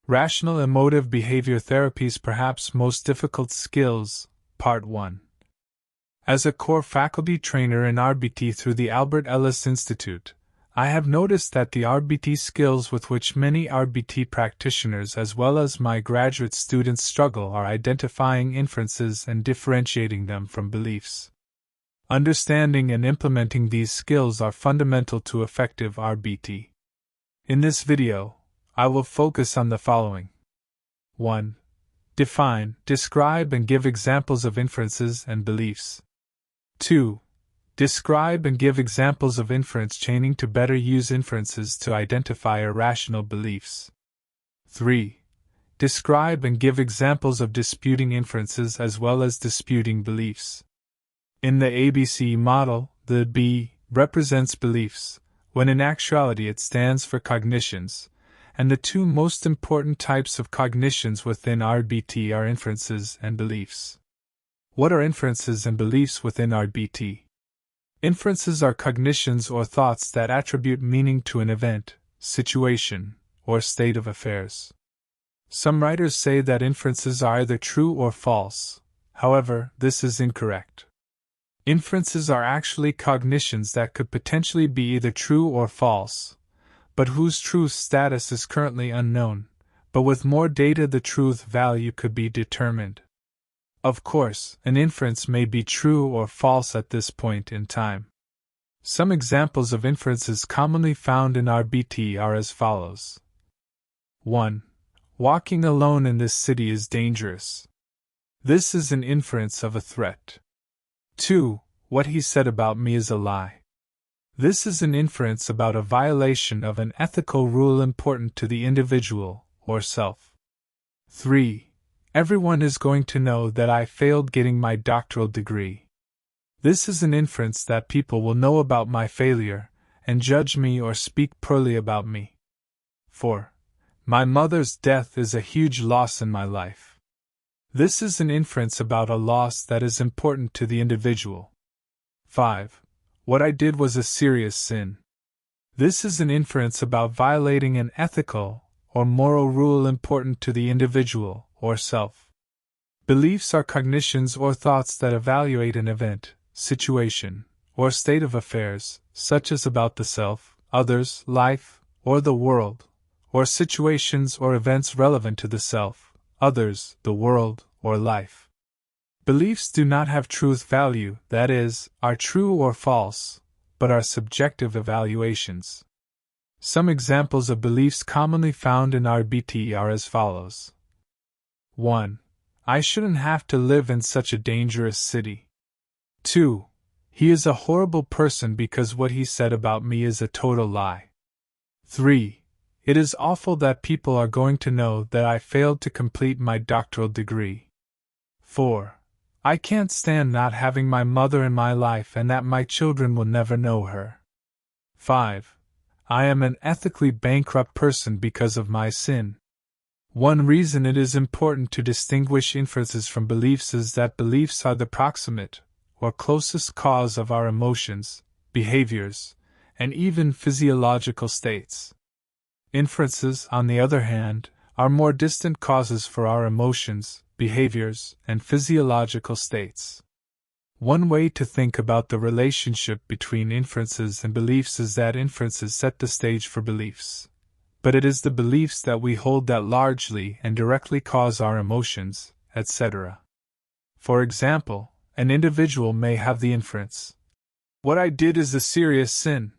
Rational Emotive Behavior Therapy's Perhaps Most Difficult Skills, Part 1. As a core faculty trainer in REBT through the Albert Ellis Institute, I have noticed that the REBT skills with which many REBT practitioners as well as my graduate students struggle are identifying inferences and differentiating them from beliefs. Understanding and implementing these skills are fundamental to effective REBT. In this video, I will focus on the following. 1. Define, describe, and give examples of inferences and beliefs. 2. Describe and give examples of inference chaining to better use inferences to identify irrational beliefs. 3. Describe and give examples of disputing inferences as well as disputing beliefs. In the ABC model, the B represents beliefs, when in actuality it stands for cognitions, and the two most important types of cognitions within REBT are inferences and beliefs. What are inferences and beliefs within REBT? Inferences are cognitions or thoughts that attribute meaning to an event, situation, or state of affairs. Some writers say that inferences are either true or false. However, this is incorrect. Inferences are actually cognitions that could potentially be either true or false, but whose truth status is currently unknown, but with more data the truth value could be determined. Of course, an inference may be true or false at this point in time. Some examples of inferences commonly found in REBT are as follows. 1. Walking alone in this city is dangerous. This is an inference of a threat. 2. What he said about me is a lie. This is an inference about a violation of an ethical rule important to the individual, or self. 3. Everyone is going to know that I failed getting my doctoral degree. This is an inference that people will know about my failure, and judge me or speak poorly about me. 4. My mother's death is a huge loss in my life. This is an inference about a loss that is important to the individual. 5. What I did was a serious sin. This is an inference about violating an ethical or moral rule important to the individual or self. Beliefs are cognitions or thoughts that evaluate an event, situation, or state of affairs, such as about the self, others, life, or the world, or situations or events relevant to the self, others, the world, or life. Beliefs do not have truth value, that is, are true or false, but are subjective evaluations. Some examples of beliefs commonly found in REBT are as follows. 1. I shouldn't have to live in such a dangerous city. 2. He is a horrible person because what he said about me is a total lie. 3. It is awful that people are going to know that I failed to complete my doctoral degree. 4. I can't stand not having my mother in my life and that my children will never know her. 5. I am an ethically bankrupt person because of my sin. One reason it is important to distinguish inferences from beliefs is that beliefs are the proximate, or closest cause of our emotions, behaviors, and even physiological states. Inferences, on the other hand, are more distant causes for our emotions, behaviors, and physiological states. One way to think about the relationship between inferences and beliefs is that inferences set the stage for beliefs, but it is the beliefs that we hold that largely and directly cause our emotions, etc. For example, an individual may have the inference, "What I did is a serious sin."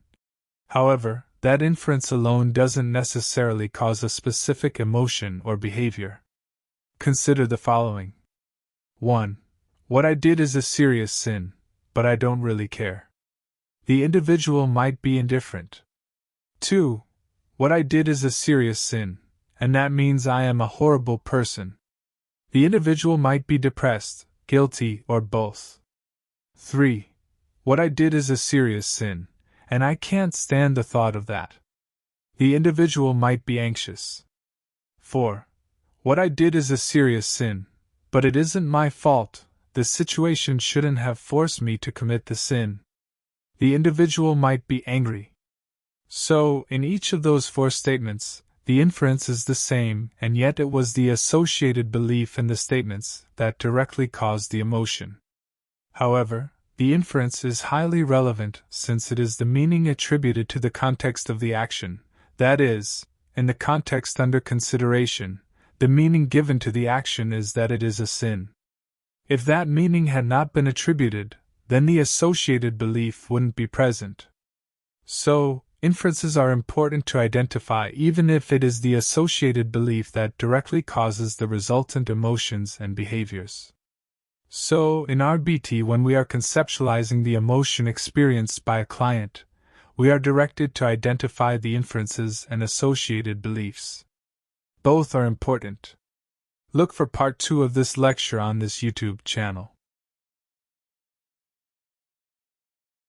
However, that inference alone doesn't necessarily cause a specific emotion or behavior. Consider the following. 1. What I did is a serious sin, but I don't really care. The individual might be indifferent. 2. What I did is a serious sin, and that means I am a horrible person. The individual might be depressed, guilty, or both. 3. What I did is a serious sin, and I can't stand the thought of that. The individual might be anxious. 4. What I did is a serious sin, but it isn't my fault. The situation shouldn't have forced me to commit the sin. The individual might be angry. So, in each of those four statements, the inference is the same, and yet it was the associated belief in the statements that directly caused the emotion. However, the inference is highly relevant since it is the meaning attributed to the context of the action, that is, in the context under consideration, the meaning given to the action is that it is a sin. If that meaning had not been attributed, then the associated belief wouldn't be present. So, inferences are important to identify even if it is the associated belief that directly causes the resultant emotions and behaviors. So, in REBT, when we are conceptualizing the emotion experienced by a client, we are directed to identify the inferences and associated beliefs. Both are important. Look for part 2 of this lecture on this YouTube channel.